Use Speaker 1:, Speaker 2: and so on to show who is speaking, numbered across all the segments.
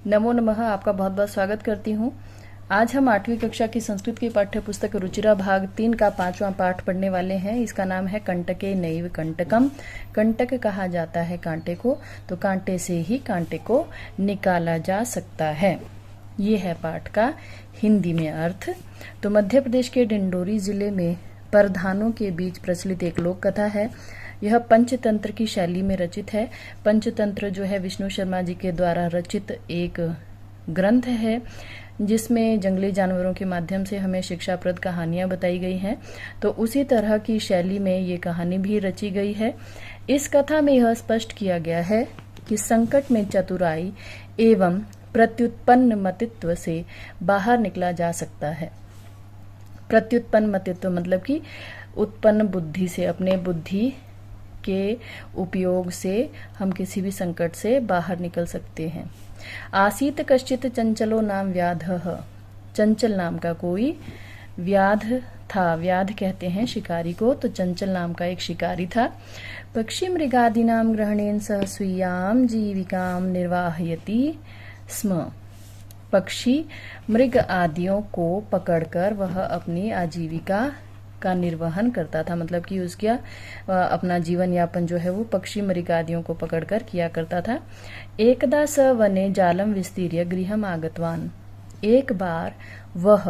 Speaker 1: नमो नमः। आपका बहुत बहुत स्वागत करती हूँ। आज हम 8वीं कक्षा की संस्कृत की पाठ्य पुस्तक रुचिरा भाग 3 का 5वां पाठ पढ़ने वाले हैं। इसका नाम है कंटके नैव कंटकम। कंटक कहा जाता है कांटे को, तो कांटे से ही कांटे को निकाला जा सकता है। ये है पाठ का हिंदी में अर्थ। तो मध्य प्रदेश के डिंडोरी जिले में परधानों के बीच प्रचलित एक लोक कथा है। यह पंचतंत्र की शैली में रचित है। पंचतंत्र जो है विष्णु शर्मा जी के द्वारा रचित एक ग्रंथ है, जिसमें जंगली जानवरों के माध्यम से हमें शिक्षाप्रद कहानियां बताई गई हैं। तो उसी तरह की शैली में ये कहानी भी रची गई है। इस कथा में यह स्पष्ट किया गया है कि संकट में चतुराई एवं प्रत्युत्पन्न मतित्व से बाहर निकला जा सकता है। प्रत्युत्पन्न मतित्व मतलब कि उत्पन्न बुद्धि से, अपने बुद्धि के उपयोग से हम किसी भी संकट से बाहर निकल सकते हैं। आसीत कश्चित चंचलो नाम व्याधः। चंचल नाम का कोई व्याध था। व्याध कहते हैं शिकारी को, तो चंचल नाम का एक शिकारी था। पक्षी मृगादीनाम ग्रहणेन सह स्वीयाम जीविकाम निर्वाहयति स्म। पक्षी मृग आदियों को पकड़कर वह अपनी आजीविका का निर्वहन करता था, मतलब कि उसका अपना जीवन यापन जो है वो पक्षी मृगादियों को पकड़कर किया करता था। एकदा स वने जालम विस्तीर्य गृहम आगतवान। एक बार वह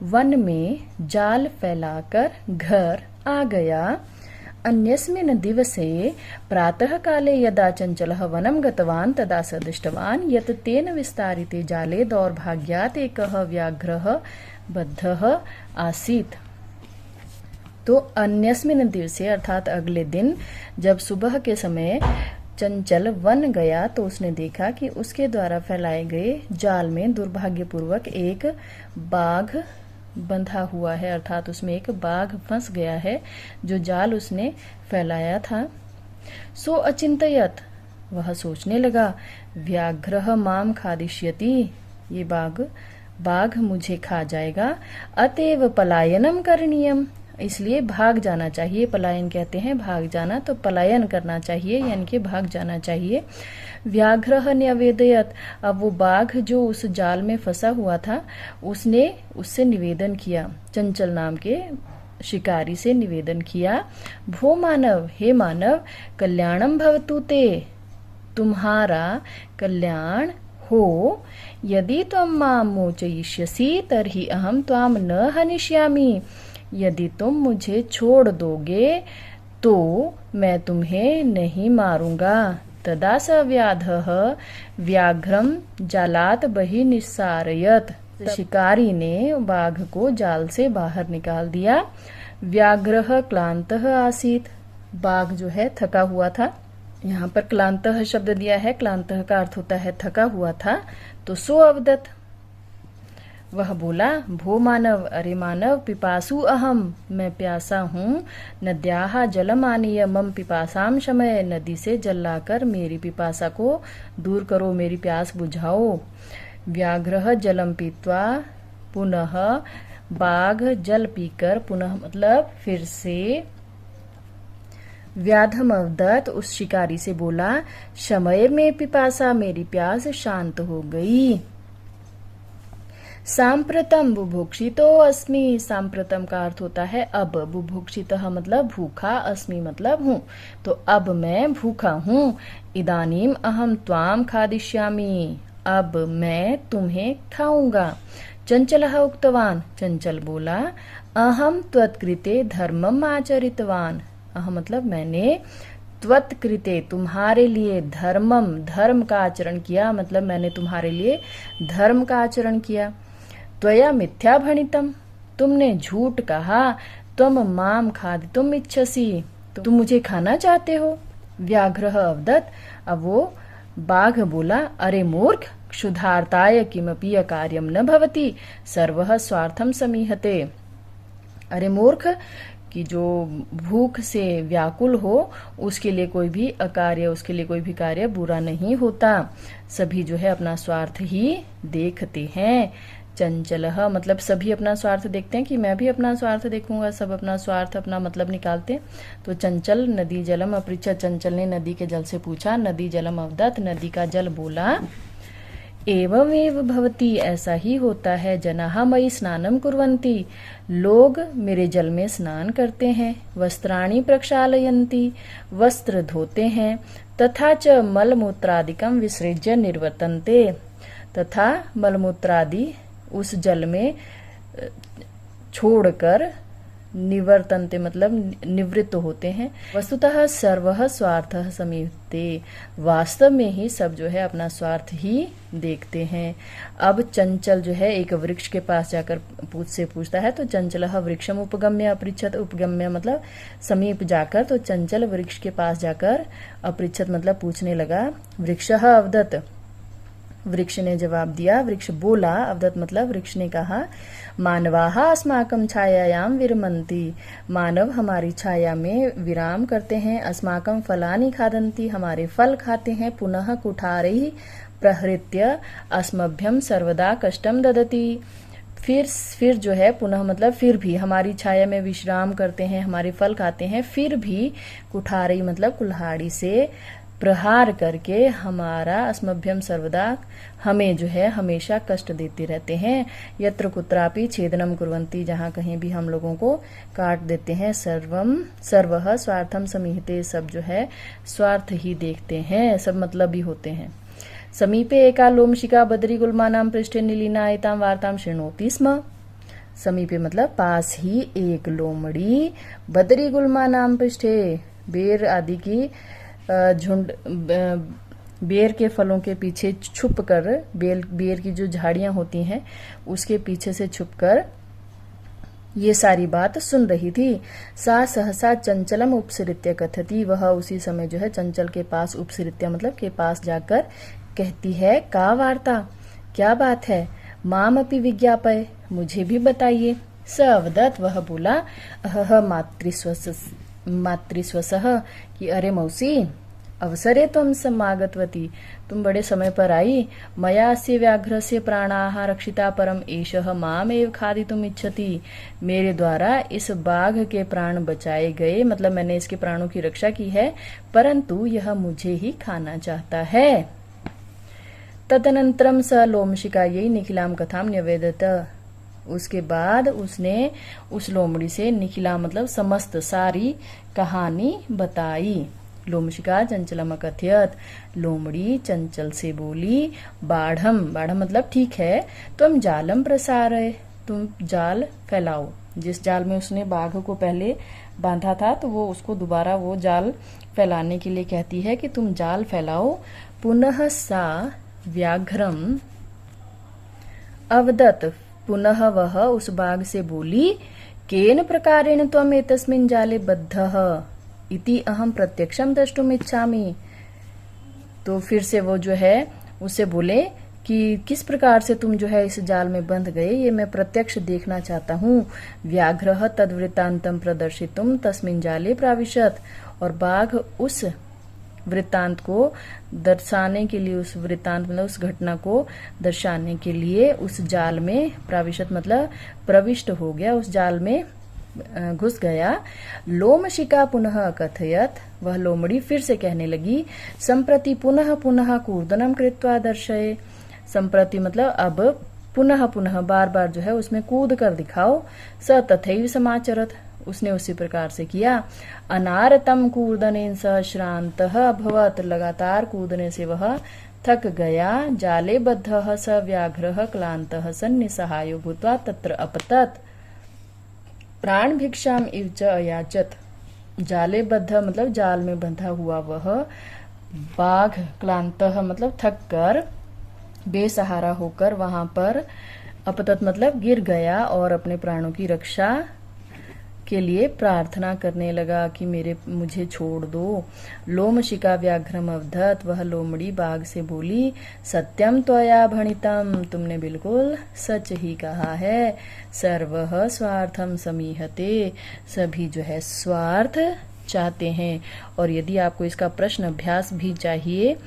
Speaker 1: वन में जाल फैलाकर घर आ गया। अन्यस्मिन् दिवसे प्रातः काले यदा चंचलः वनं गतवान् तदा स दृष्टवान् यत् तेन विस्तारिते जाले दौर्भाग्यात् एकः व्याघ्रः बद्धः आसीत्। तो अन्यस्मिन् दिवसे अर्थात अगले दिन जब सुबह के समय चंचल वन गया, तो उसने देखा कि उसके द्वारा फैलाए गए जाल में दुर्भाग्यपूर्वक एक बाघ बंधा हुआ है, अर्थात उसमें एक बाघ फंस गया है जो जाल उसने फैलाया था। सो अचिंतयत, वह सोचने लगा, व्याघ्रः माम खादिष्यति, ये बाघ मुझे खा जाएगा। अतएव पलायनम करणीयम, इसलिए भाग जाना चाहिए। पलायन कहते हैं भाग जाना, तो पलायन करना चाहिए, यानी कि भाग जाना चाहिए। व्याघ्रः न्यवेदयत, अब वो बाघ जो उस जाल में फंसा हुआ था उसने उससे निवेदन किया, चंचल नाम के शिकारी से निवेदन किया। भो मानव, हे मानव, कल्याणम भवतु ते, तुम्हारा कल्याण हो। यदि त्वं मां मोचयिष्यसि तर्हि अहं त्वां न हनिष्यामि, यदि तुम मुझे छोड़ दोगे तो मैं तुम्हें नहीं मारूंगा। तदा स व्याधः व्याघ्रम जालात बहि निस्सारयत, शिकारी ने बाघ को जाल से बाहर निकाल दिया। व्याघ्रः क्लांतः आसीत, बाघ जो है थका हुआ था। यहाँ पर क्लांतः शब्द दिया है, क्लांतः का अर्थ होता है थका हुआ था। तो सो अवदत, वह बोला, भो मानव, अरे मानव, पिपासु अहम, मैं प्यासा हूँ। नद्याः जलम आनीय मम पिपासाम शमय, नदी से जल लाकर मेरी पिपासा को दूर करो, मेरी प्यास बुझाओ। व्याघ्रः जलम पीत्वा पुनः, बाघ जल पीकर पुनः मतलब फिर से, व्याधम अवदत, उस शिकारी से बोला, शमय में पिपासा, मेरी प्यास शांत हो गई। सांप्रतम बुभुक्षितो अस्मि, सांप्रतम का अर्थ होता है अब, बुभुक्षितः मतलब भूखा, अस्मि मतलब हूँ, तो अब मैं भूखा हूँ। इदानीम अहम त्वाम खादिष्यामि, अब मैं तुम्हें खाऊंगा। चंचलः उक्तवान, चंचल बोला, अहम त्वत्कृते धर्मम आचरितवान, अहम मतलब मैंने, त्वत्कृते तुम्हारे लिए, धर्मम धर्म का आचरण किया, मतलब मैंने तुम्हारे लिए धर्म का आचरण किया। त्वया मिथ्या भणितम, तुमने झूठ कहा। त्वम माम खादितुम इच्छसि, तुम मुझे खाना चाहते हो। व्याघ्रः अवदत, अब वो बाघ बोला, अरे मूर्ख, क्षुधार्ताय किमपि अकार्यम न भवति, सर्वः स्वार्थम समीहते। अरे मूर्ख, कि जो भूख से व्याकुल हो उसके लिए कोई भी अकार्य, उसके लिए कोई भी कार्य बुरा नहीं होता, सभी जो है अपना स्वार्थ ही देखते हैं। चंचलः मतलब सभी अपना स्वार्थ देखते हैं, कि मैं भी अपना स्वार्थ देखूंगा, सब अपना स्वार्थ अपना मतलब निकालते हैं। तो चंचल नदी जलम अपृच्छ, चंचल ने नदी के जल से पूछा। नदी जलम अवदत, नदी का जल बोला एवमेव भवति, ऐसा ही होता है। जनाः मयि स्नानं कुर्वन्ति, लोग मेरे जल में स्नान करते हैं। वस्त्राणि प्रक्षालयन्ति, वस्त्र धोते हैं। तथा च मलमूत्रादिकं विसृज्य निर्वर्तन्ते, तथा मलमूत्रादि उस जल में छोड़कर निवर्तन्ते मतलब निवृत्त होते हैं। वस्तुतः सर्वः स्वार्थः समीहते, वास्तव में ही सब जो है अपना स्वार्थ ही देखते हैं। अब चंचल जो है एक वृक्ष के पास जाकर पूछता है, तो चंचलः वृक्षम उपगम्य अपृच्छत, उपगम्य मतलब समीप जाकर, तो चंचल वृक्ष के पास जाकर अपृच्छत मतलब पूछने लगा। वृक्षः अवदत्, वृक्ष ने जवाब दिया, वृक्ष बोला। अवदत् मतलब वृक्ष ने कहा, मानवाः अस्माकं छायायां विरमन्ति, मानव हमारी छाया में विराम करते हैं। अस्माकं फलानि खादन्ति, हमारे फल खाते हैं। पुनः कुठारैः प्रहृत्य अस्मभ्यं सर्वदा कष्टं ददति, फिर जो है पुनः मतलब फिर भी हमारी छाया में विश्राम करते हैं, हमारे फल खाते हैं, फिर भी कुठारई मतलब कुल्हाड़ी से प्रहार करके हमारा अस्मभ्यम सर्वदा हमें जो है हमेशा कष्ट देते रहते हैं। यत्र कुत्रापि छेदनम कुर्वन्ति, जहाँ कहीं भी हम लोगों को काट देते हैं। सर्वः स्वार्थम समीहते, सब जो है स्वार्थ ही देखते हैं, सब मतलब ही होते हैं। समीपे एका लोमशिका बदरी गुल्मानां पृष्ठे नीलिना एतां वार्तां शृणोति स्म, समीपे मतलब पास ही एक लोमड़ी बदरी गुल्मानां पृष्ठे, बेर आदि की झुंड, बेर के फलों के पीछे छुपकर, बेर की जो झाड़ियां होती हैं उसके पीछे से छुपकर ये सारी बात सुन रही थी। सा सहसा चंचलम उपसृत्य कथति, वह उसी समय जो है चंचल के पास, उपसृत्य मतलब के पास जाकर कहती है, का वार्ता, क्या बात है। माम अपि विज्ञापय, मुझे भी बताइए। स अवदत्, वह बोला, अहह मातृस्वसः, कि अरे मौसी, अवसरे त्वं समागतवती, तुम बड़े समय पर आई। मया अस्य व्याघ्रस्य प्राणाः रक्षिता परम एषः मामेव खादितुम् इच्छति, मेरे द्वारा इस बाघ के प्राण बचाए गए, मतलब मैंने इसके प्राणों की रक्षा की है, परंतु यह मुझे ही खाना चाहता है। तदनन्तरं स लोमशिकायै निखिलां कथां न्यवेदत, उसके बाद उसने उस लोमड़ी से निखिला मतलब समस्त सारी कहानी बताई। लोमशिका चंचलम अकथयत, लोमड़ी चंचल से बोली, बाढ़म, बाढ़म मतलब ठीक है, तुम जालम प्रसारय, तुम जाल फैलाओ। जिस जाल में उसने बाघ को पहले बांधा था, तो वो उसको दोबारा वो जाल फैलाने के लिए कहती है कि तुम जाल फैलाओ। पुनः सा व्याघ्रम अवदत्, पुनः वह उस बाघ से बोली, केन प्रकारेण त्वम् एतस्मिन् जाले बद्धः इति अहम प्रत्यक्षम द्रष्टुम इच्छामि। तो फिर से वो जो है उससे बोले कि किस प्रकार से तुम जो है इस जाल में बंध गए, ये मैं प्रत्यक्ष देखना चाहता हूँ। व्याघ्रः तद्वृत्तान्तं प्रदर्शितुम तस्मिन् जाले प्राविशत, और बाघ उस वृत्तांत को दर्शाने के लिए, उस वृत्तांत मतलब उस घटना को दर्शाने के लिए उस जाल में, प्राविशत मतलब प्रविष्ट हो गया, उस जाल में घुस गया। लोमशिका पुनः कथयत, वह लोमड़ी फिर से कहने लगी, संप्रति पुनः पुनः कूर्दनम कृत्वा दर्शय, संप्रति मतलब अब, पुनः पुनः बार बार जो है उसमें कूद कर दिखाओ। स तथैव समाचरत, उसने उसी प्रकार से किया। अनारतम कूर्दनेन स श्रान्तः अभवत्, लगातार कूदने से वह थक गया। जाले बद्धः स व्याघ्रः क्लान्तः सन् निसहायो भूत्वा तत्र अपतत्, प्राण भिक्षाम इव च अयाचत, जाले बद्ध मतलब जाल में बंधा हुआ वह बाघ, क्लांतः मतलब थक कर, बेसहारा होकर वहां पर, अपतत मतलब गिर गया, और अपने प्राणों की रक्षा के लिए प्रार्थना करने लगा कि मुझे छोड़ दो। लोमशिका व्याघ्रम अवधत, वह लोमड़ी बाघ से बोली, सत्यम त्वया भणितम, तुमने बिल्कुल सच ही कहा है। सर्वः स्वार्थम समीहते, सभी जो है स्वार्थ चाहते हैं। और यदि आपको इसका प्रश्न अभ्यास भी चाहिए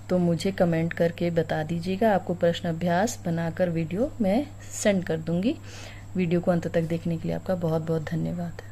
Speaker 1: तो मुझे कमेंट करके बता दीजिएगा, आपको प्रश्न अभ्यास बनाकर वीडियो मैं सेंड कर दूंगी। वीडियो को अंत तक देखने के लिए आपका बहुत बहुत धन्यवाद।